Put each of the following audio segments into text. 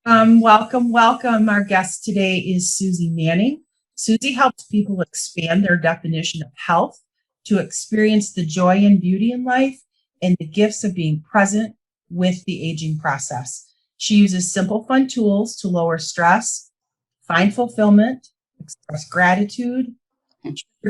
Welcome. Our guest today is Suzy Manning. Suzy helps people expand their definition of health to experience the joy and beauty in life and the gifts of being present with the aging process. She uses simple, fun tools to lower stress, find fulfillment, express gratitude,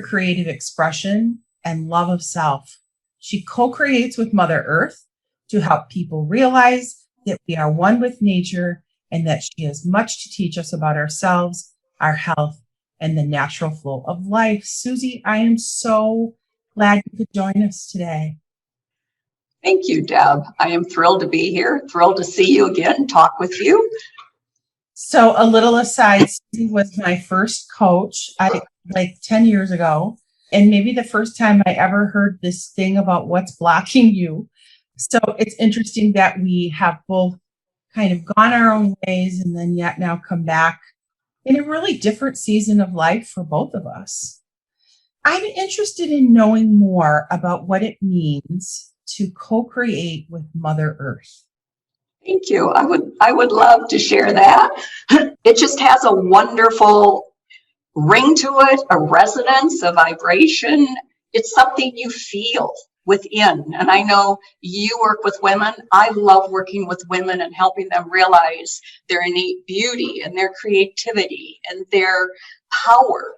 creative expression, and love of self. She co-creates with Mother Earth to help people realize that we are one with nature and that she has much to teach us about ourselves, our health, and the natural flow of life. Suzy, I am so glad you could join us today. Thank you, Deb. I am thrilled to be here, thrilled to see you again, talk with you. So a little aside, Suzy was my first coach like 10 years ago, and maybe the first time I ever heard this thing about what's blocking you. So it's interesting that we have both kind of gone our own ways and then yet now come back in a really different season of life for both of us. I'm interested in knowing more about what it means to co-create with Mother Earth. Thank you. I would love to share that. It just has a wonderful ring to it, a resonance, a vibration. It's something you feel within. And I know you work with women. I love working with women and helping them realize their innate beauty and their creativity and their power.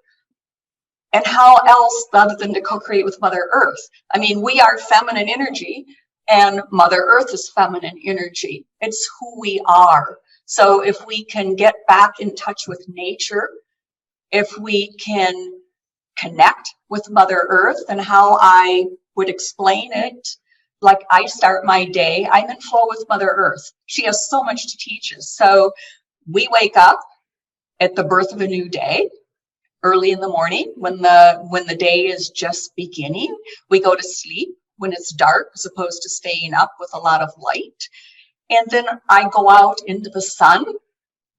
And how else other than to co-create with Mother Earth? I mean, we are feminine energy and Mother Earth is feminine energy. It's who we are. So if we can get back in touch with nature, if we can connect with Mother Earth, and how I would explain it, like I start my day, I'm in flow with Mother Earth. She has so much to teach us. So we wake up at the birth of a new day, early in the morning when the day is just beginning. We go to sleep when it's dark as opposed to staying up with a lot of light. And then I go out into the sun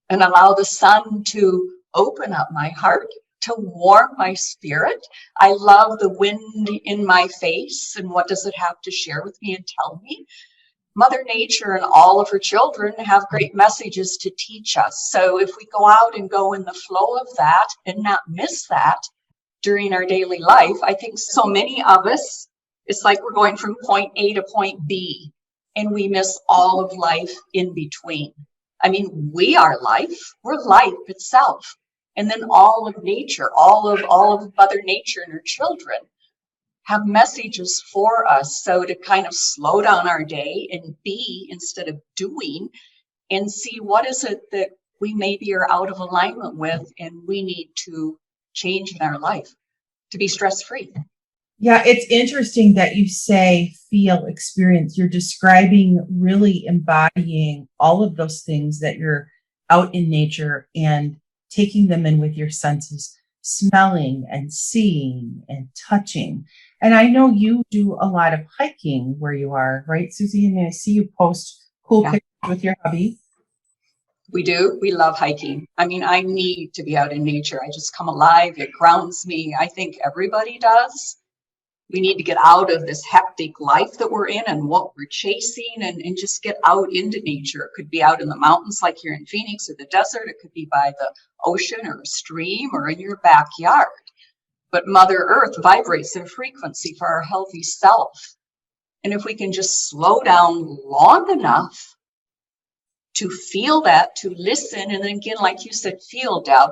and allow the sun to open up my heart, to warm my spirit. I love the wind in my face, and what does it have to share with me and tell me? Mother Nature and all of her children have great messages to teach us. So if we go out and go in the flow of that and not miss that during our daily life, I think so many of us, it's like we're going from point A to point B and we miss all of life in between. I mean, we are life, we're life itself. And then all of nature, all of Mother Nature and her children have messages for us. So to kind of slow down our day and be instead of doing, and see what is it that we maybe are out of alignment with and we need to change in our life to be stress-free. Yeah, it's interesting that you say feel, experience. You're describing really embodying all of those things that you're out in nature and taking them in with your senses, smelling and seeing and touching. And I know you do a lot of hiking where you are, right, Suzy? I mean, I see you post cool pictures with your hubby. We do. We love hiking. I mean, I need to be out in nature. I just come alive. It grounds me. I think everybody does. We need to get out of this hectic life that we're in and what we're chasing and just get out into nature. It could be out in the mountains like here in Phoenix or the desert. It could be by the ocean or a stream or in your backyard. But Mother Earth vibrates at a frequency for our healthy self. And if we can just slow down long enough to feel that, to listen, and then again, like you said, feel, Deb,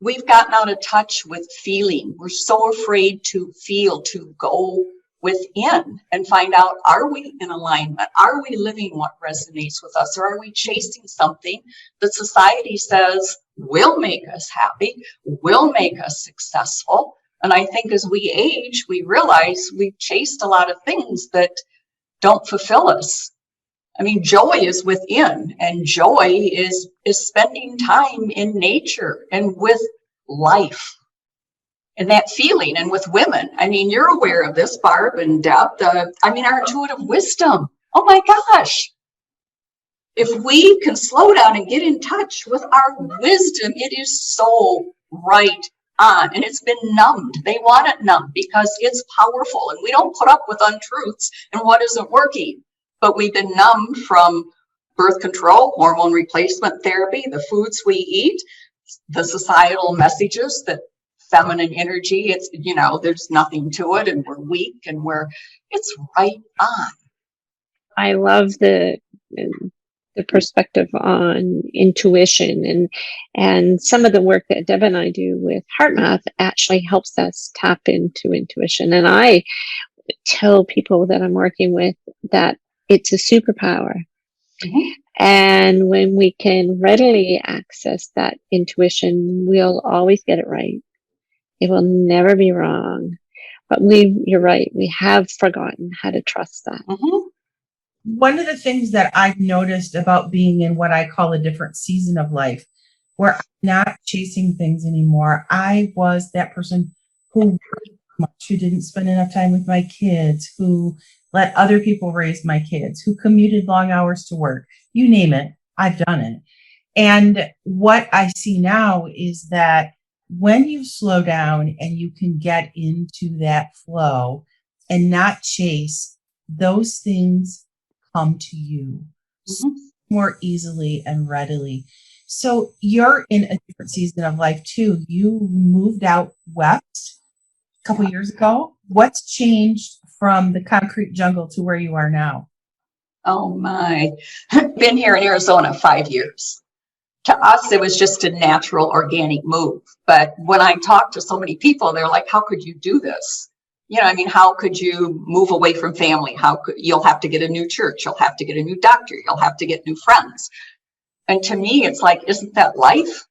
we've gotten out of touch with feeling. We're so afraid to feel, to go within and find out, are we in alignment? Are we living what resonates with us? Or are we chasing something that society says will make us happy, will make us successful? And I think as we age, we realize we've chased a lot of things that don't fulfill us. I mean, joy is within, and joy is spending time in nature and with life. And that feeling, and with women, I mean, you're aware of this, Barb and Deb, our intuitive wisdom. Oh my gosh. If we can slow down and get in touch with our wisdom, it is so right on. And it's been numbed. They want it numbed because it's powerful. And we don't put up with untruths and what isn't working. But we've been numbed from birth control, hormone replacement therapy, the foods we eat, the societal messages that feminine energy, it's, there's nothing to it and we're weak and it's right on. I love the perspective on intuition, and some of the work that Deb and I do with HeartMath actually helps us tap into intuition. And I tell people that I'm working with that it's a superpower. Mm-hmm. And when we can readily access that intuition, we'll always get it right. It will never be wrong. But you're right, we have forgotten how to trust that. Mm-hmm. One of the things that I've noticed about being in what I call a different season of life, where I'm not chasing things anymore. I was that person who worked much, who didn't spend enough time with my kids, who let other people raise my kids, who commuted long hours to work. You name it, I've done it. And what I see now is that when you slow down and you can get into that flow and not chase, those things come to you more easily and readily. So you're in a different season of life too. You moved out west a couple years ago. What's changed from the concrete jungle to where you are now? Oh my, been here in Arizona 5 years. To us, it was just a natural organic move. But when I talk to so many people, they're like, how could you do this? How could you move away from family? You'll have to get a new church. You'll have to get a new doctor. You'll have to get new friends. And to me, it's like, isn't that life?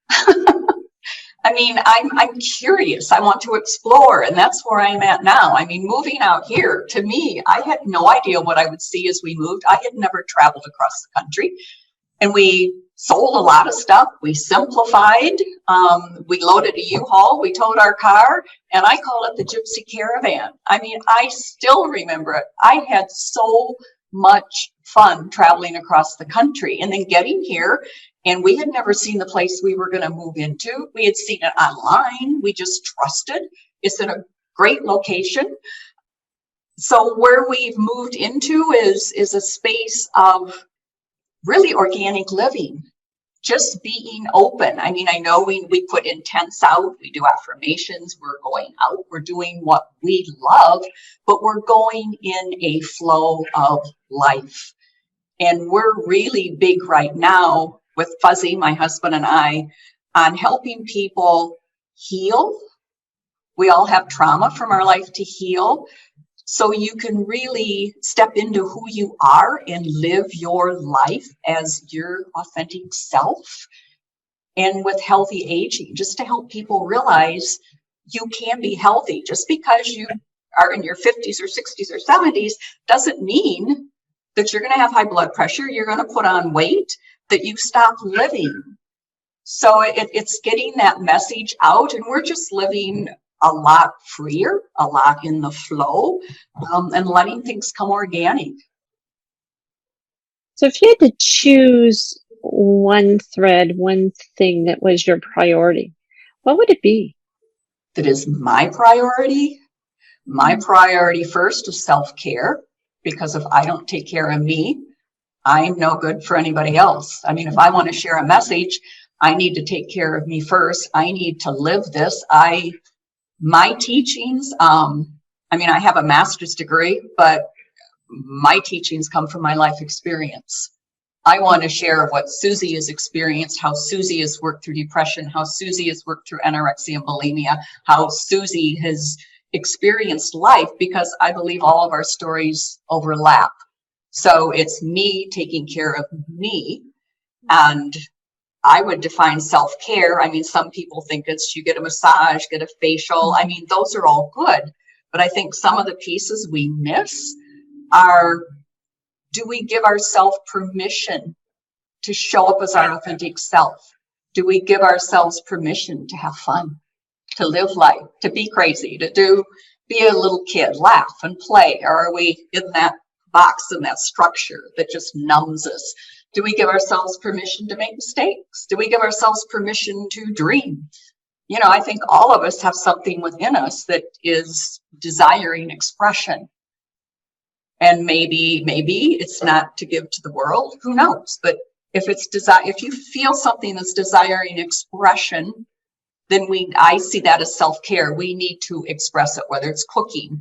I'm curious. I want to explore. And that's where I'm at now. Moving out here, to me, I had no idea what I would see as we moved. I had never traveled across the country. And we sold a lot of stuff. We simplified. We loaded a U-Haul. We towed our car, and I call it the Gypsy Caravan. I still remember it. I had so much fun traveling across the country, and then getting here, and we had never seen the place we were going to move into. We had seen it online. We just trusted. It's in a great location. So where we've moved into is a space of really organic living, just being open. I know we put intents out, we do affirmations, we're going out, we're doing what we love, but we're going in a flow of life. And we're really big right now with Fuzzy, my husband and I, on helping people heal. We all have trauma from our life to heal. So you can really step into who you are and live your life as your authentic self. And with healthy aging, just to help people realize you can be healthy. Just because you are in your 50s or 60s or 70s doesn't mean that you're going to have high blood pressure, you're going to put on weight, that you stop living. So it's getting that message out, and we're just living a lot freer, a lot in the flow, and letting things come organic. So if you had to choose one thread, one thing that was your priority, what would it be? That is my priority. My priority first is self-care, because if I don't take care of me, I'm no good for anybody else. If I want to share a message, I need to take care of me first. I need to live this. My teachings, I have a master's degree, but my teachings come from my life experience. I want to share what Suzy has experienced, how Suzy has worked through depression, how Suzy has worked through anorexia and bulimia, how Suzy has experienced life, because I believe all of our stories overlap. So it's me taking care of me, and I would define self-care. Some people think it's you get a massage, get a facial. Those are all good. But I think some of the pieces we miss are, do we give ourselves permission to show up as our authentic self? Do we give ourselves permission to have fun, to live life, to be crazy, be a little kid, laugh and play? Or are we in that box, in that structure that just numbs us? Do we give ourselves permission to make mistakes? Do we give ourselves permission to dream? I think all of us have something within us that is desiring expression. And maybe it's not to give to the world, who knows? But if it's if you feel something that's desiring expression, then I see that as self-care. We need to express it, whether it's cooking,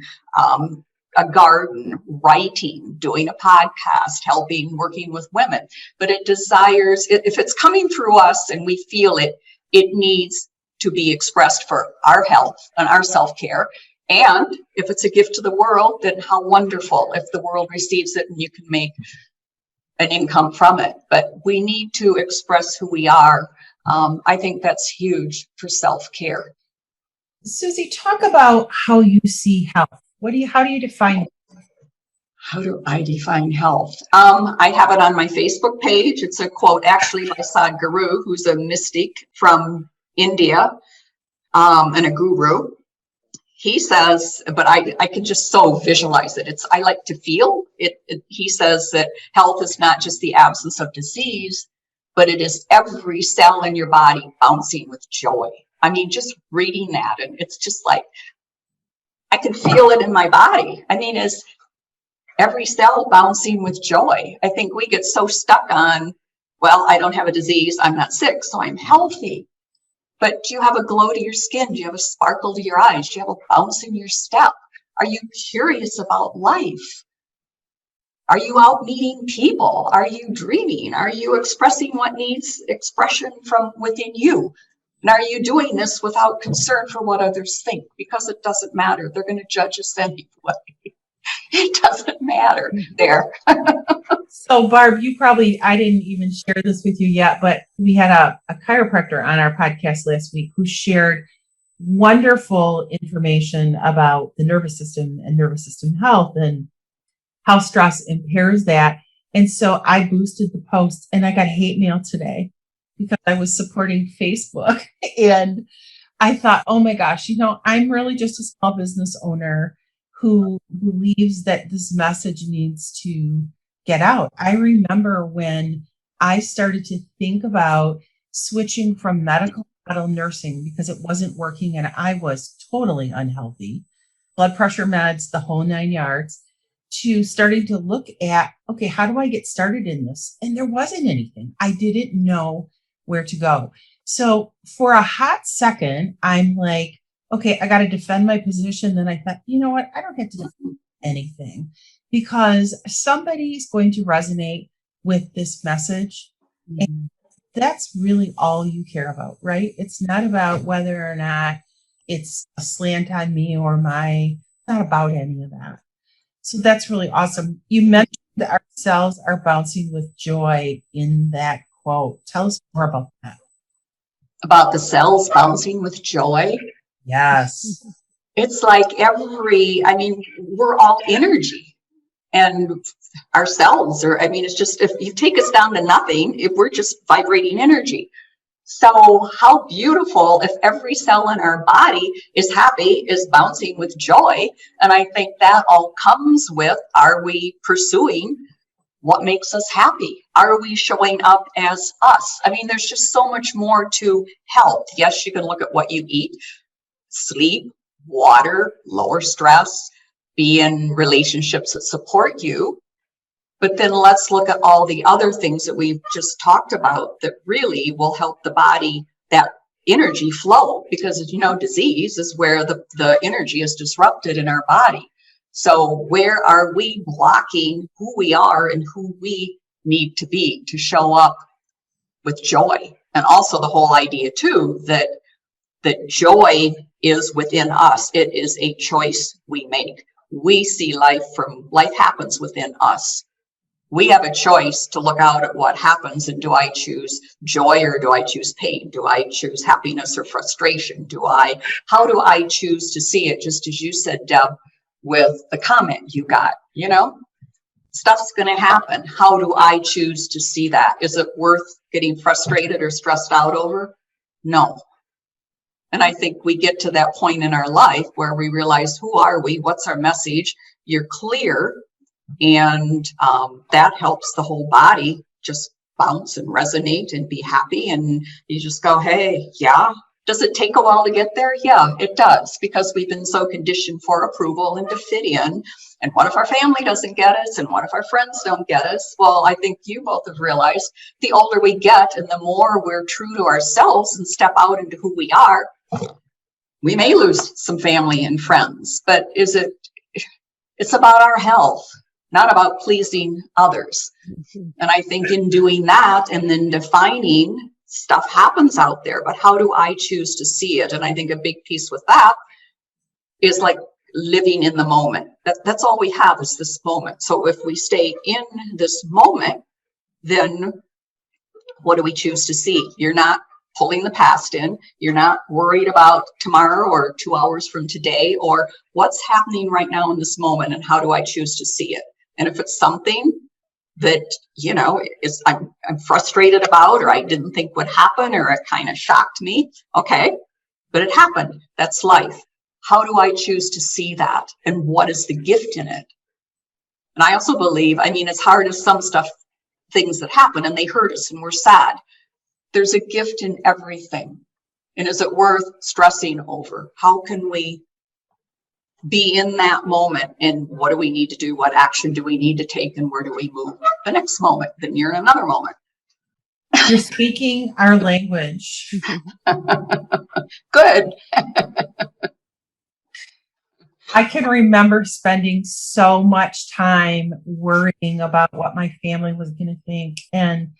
a garden, writing, doing a podcast, helping, working with women. But it desires, if it's coming through us and we feel it, it needs to be expressed for our health and our self-care. And if it's a gift to the world, then how wonderful if the world receives it and you can make an income from it. But we need to express who we are. I think that's huge for self-care. Suzy, talk about how you see health. How do you define it? How do I define health? I have it on my Facebook page. It's a quote actually by Sadhguru, who's a mystic from India, and a guru. He says, but I can just so visualize it. I like to feel it. He says that health is not just the absence of disease, but it is every cell in your body bouncing with joy. I mean, just reading that, and it's just like, I can feel it in my body. I mean, is every cell bouncing with joy. I think we get so stuck on, well, I don't have a disease, I'm not sick, so I'm healthy. But do you have a glow to your skin? Do you have a sparkle to your eyes? Do you have a bounce in your step? Are you curious about life? Are you out meeting people? Are you dreaming? Are you expressing what needs expression from within you? And are you doing this without concern for what others think? Because it doesn't matter. They're going to judge us anyway. It doesn't matter there. So Barb, I didn't even share this with you yet, but we had a chiropractor on our podcast last week who shared wonderful information about the nervous system and nervous system health and how stress impairs that. And so I boosted the post and I got hate mail today because I was supporting Facebook. And I thought, oh my gosh, I'm really just a small business owner who believes that this message needs to get out. I remember when I started to think about switching from medical to nursing because it wasn't working and I was totally unhealthy, blood pressure meds, the whole 9 yards, to starting to look at, okay, how do I get started in this? And there wasn't anything. I didn't know where to go. So for a hot second, I'm like, okay, I got to defend my position. Then I thought, you know what? I don't have to defend anything because somebody's going to resonate with this message. Mm-hmm. And that's really all you care about, right? It's not about whether or not it's a slant on me or not about any of that. So that's really awesome. You mentioned that our cells are bouncing with joy in that quote. Tell us more about that. About the cells bouncing with joy? Yes. It's like we're all energy, and our cells it's just, if you take us down to nothing, if we're just vibrating energy. So how beautiful if every cell in our body is happy, is bouncing with joy. And I think that all comes with, are we pursuing what makes us happy? Are we showing up as us? I mean, there's just so much more to health. Yes, you can look at what you eat, sleep, water, lower stress, be in relationships that support you. But then let's look at all the other things that we've just talked about that really will help the body, that energy flow, because disease is where the energy is disrupted in our body. So where are we blocking who we are and who we need to be to show up with joy? And also the whole idea too, that joy is within us. It is a choice we make. We see life happens within us. We have a choice to look out at what happens, and do I choose joy or do I choose pain? Do I choose happiness or frustration? How do I choose to see it? Just as you said, Deb, with the comment you got, stuff's going to happen. How do I choose to see that? Is it worth getting frustrated or stressed out over? No. And I think we get to that point in our life where we realize, who are we? What's our message? You're clear. And that helps the whole body just bounce and resonate and be happy. And you just go, hey, yeah, Does it take a while to get there? Yeah, it does, because we've been so conditioned for approval and to fit in. And what if our family doesn't get us? And what if our friends don't get us? Well, I think you both have realized the older we get and the more we're true to ourselves and step out into who we are, we may lose some family and friends, but it's about our health, not about pleasing others. And I think in doing that and then defining, stuff happens out there, but how do I choose to see it? And I think a big piece with that is like living in the moment. That's all we have is this moment. So if we stay in this moment, then what do we choose to see? You're not pulling the past in. You're not worried about tomorrow or 2 hours from today, or what's happening right now in this moment and how do I choose to see it? And if it's something that, you know, I'm frustrated about, or I didn't think would happen, or it kind of shocked me, okay, but it happened. That's life. How do I choose to see that? And what is the gift in it? And I also believe, I mean, as hard as some things that happen and they hurt us and we're sad, there's a gift in everything. And is it worth stressing over? How can we be in that moment, and what do we need to do? What action do we need to take, and where do we move the next moment? Then you're in another moment. You're speaking our language. Good. I can remember spending so much time worrying about what my family was going to think, and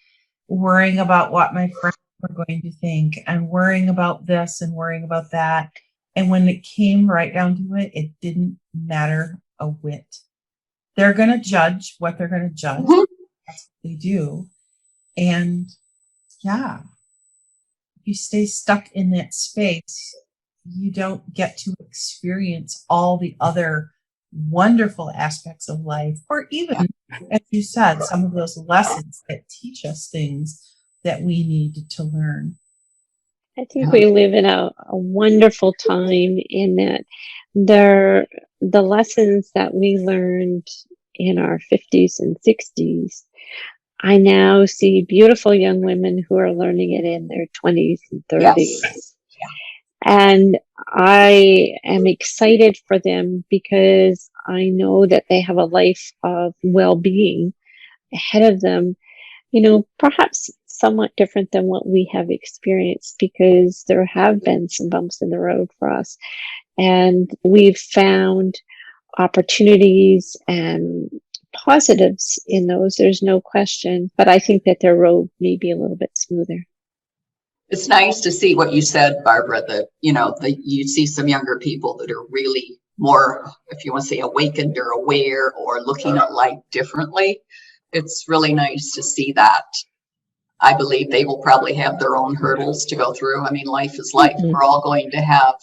worrying about what my friends were going to think, and worrying about this and worrying about that. And when it came right down to it, it didn't matter a whit. They're going to judge what they're going to judge. Mm-hmm. That's what they do. And yeah, if you stay stuck in that space, you don't get to experience all the other wonderful aspects of life, or even, as you said, some of those lessons that teach us things that we need to learn. I think we live in a wonderful time in that the lessons that we learned in our 50s and 60s, I now see beautiful young women who are learning it in their 20s and 30s. Yes. And I am excited for them because I know that they have a life of well-being ahead of them, you know, perhaps somewhat different than what we have experienced, because there have been some bumps in the road for us. And we've found opportunities and positives in those. There's no question. But I think that their road may be a little bit smoother. It's nice to see what you said, Barbara, that, you know, you see some younger people that are really more, if you want to say, awakened or aware or looking at life differently. It's really nice to see that. I believe they will probably have their own hurdles to go through. I mean, life is life. Mm-hmm. We're all going to have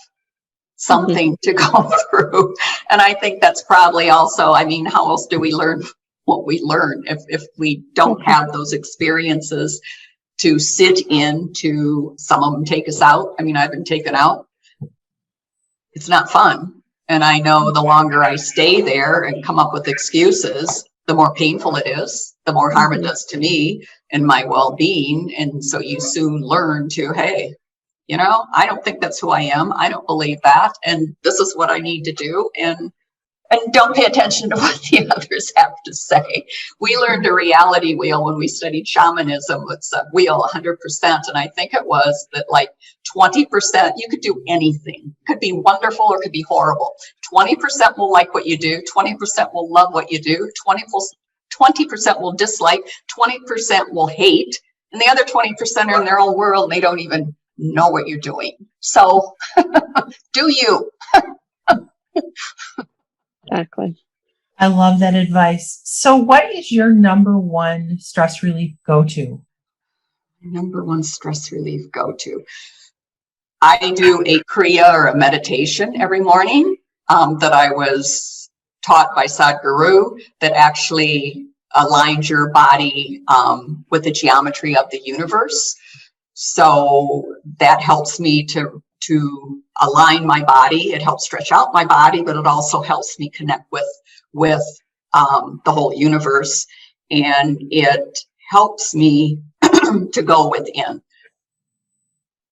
something to go through. And I think that's probably also, I mean, how else do we learn what we learn if we don't have those experiences to sit in, to some of them take us out. I mean, I've been taken out. It's not fun. And I know the longer I stay there and come up with excuses, the more painful it is, the more harm it does to me and my well-being. And so you soon learn to, hey, you know, I don't think that's who I am. I don't believe that. And this is what I need to do. And don't pay attention to what the others have to say. We learned a reality wheel when we studied shamanism. It's a wheel 100%. And I think it was that like 20%, you could do anything. Could be wonderful or could be horrible. 20% will like what you do. 20% will love what you do. 20% will dislike. 20% will hate. And the other 20% are in their own world and they don't even know what you're doing. So do you. Exactly. I love that advice. So what is your number one stress relief go-to? Number one stress relief go-to. I do a Kriya or a meditation every morning that I was taught by Sadhguru that actually aligns your body with the geometry of the universe. So that helps me to align my body. It helps stretch out my body, but it also helps me connect with the whole universe. And it helps me to go within.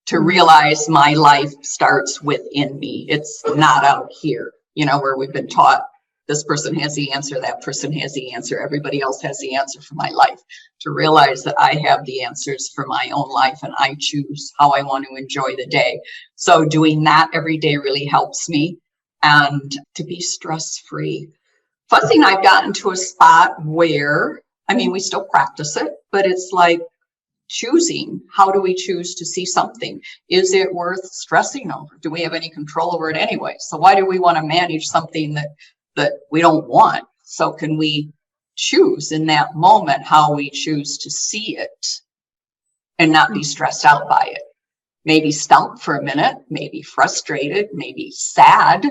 to realize my life starts within me. It's not out here, where we've been taught this person has the answer, that person has the answer, everybody else has the answer for my life. To realize that I have the answers for my own life and I choose how I want to enjoy the day. So doing that every day really helps me, and to be stress-free. Fussing, I've gotten to a spot where, we still practice it, but it's like choosing. How do we choose to see something? Is it worth stressing over? Do we have any control over it anyway? So why do we want to manage something that we don't want? So can we choose in that moment how we choose to see it and not be stressed out by it? Maybe stumped for a minute, maybe frustrated, maybe sad,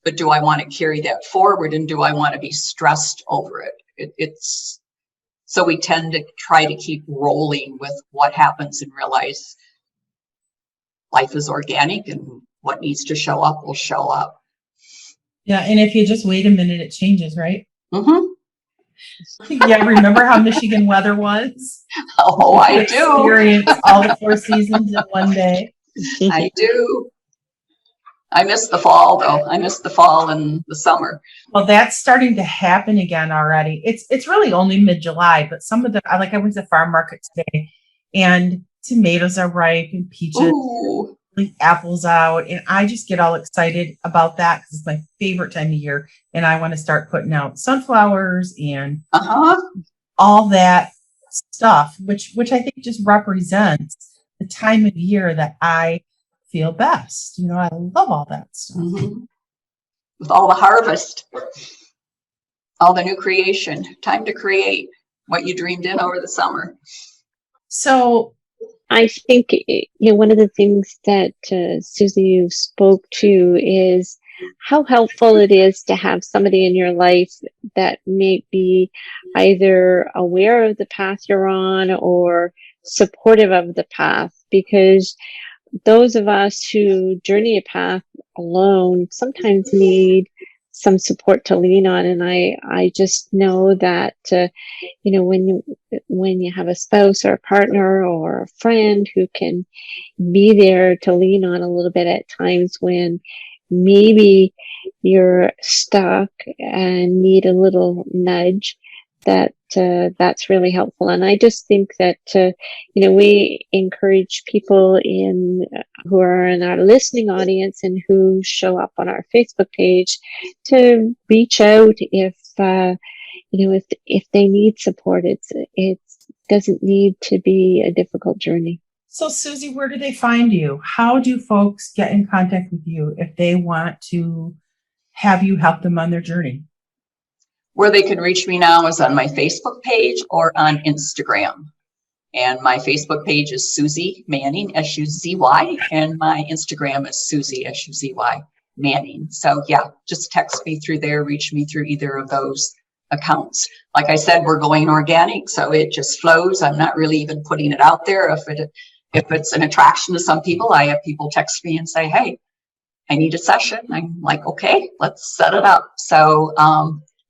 but do I want to carry that forward, and do I want to be stressed over it? So we tend to try to keep rolling with what happens and realize life is organic, and what needs to show up will show up. Yeah, and if you just wait a minute, it changes, right? Mm-hmm. Yeah, remember how Michigan weather was? Oh, I do. Experience all the 4 seasons in one day. I do. I miss the fall, though. I miss the fall and the summer. Well, that's starting to happen again already. It's really only mid-July, but some of I went to the farm market today, and tomatoes are ripe, and peaches, Ooh. Apples out, and I just get all excited about that because it's my favorite time of year, and I want to start putting out sunflowers and all that stuff, which I think just represents the time of year that I feel best. I love all that stuff. Mm-hmm. With all the harvest, all the new creation, time to create what you dreamed in over the summer. So I think, one of the things that Suzy, you spoke to is how helpful it is to have somebody in your life that may be either aware of the path you're on or supportive of the path, because those of us who journey a path alone sometimes need some support to lean on. And I just know that, when you have a spouse or a partner or a friend who can be there to lean on a little bit at times when maybe you're stuck and need a little nudge, that's really helpful. And I just think that, we encourage people who are in our listening audience and who show up on our Facebook page to reach out if they need support. It doesn't need to be a difficult journey. So Suzy, where do they find you? How do folks get in contact with you if they want to have you help them on their journey? Where they can reach me now is on my Facebook page or on Instagram. And my Facebook page is Suzy Manning, S-U-Z-Y, and my Instagram is Suzy, S-U-Z-Y, Manning. So yeah, just text me through there, reach me through either of those accounts. Like I said, we're going organic, so it just flows. I'm not really even putting it out there. If it's an attraction to some people, I have people text me and say, hey, I need a session. I'm like, okay, let's set it up. So,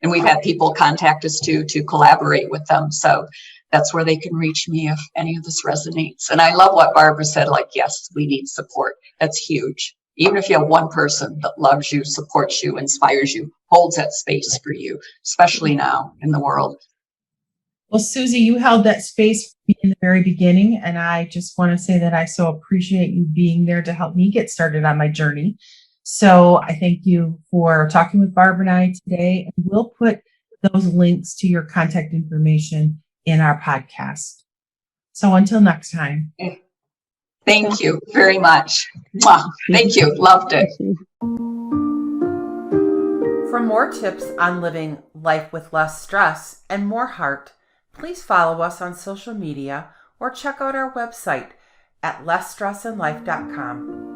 and we've had people contact us to collaborate with them. So that's where they can reach me if any of this resonates. And I love what Barbara said, like, yes, we need support. That's huge. Even if you have one person that loves you, supports you, inspires you, holds that space for you, especially now in the world. Well, Suzy, you held that space for me in the very beginning, and I just want to say that I so appreciate you being there to help me get started on my journey. So I thank you for talking with Barbara and I today, and we'll put those links to your contact information in our podcast. So until next time. Thank you very much. Thank you. Loved it. For more tips on living life with less stress and more heart, please follow us on social media or check out our website at lessstressinlife.com.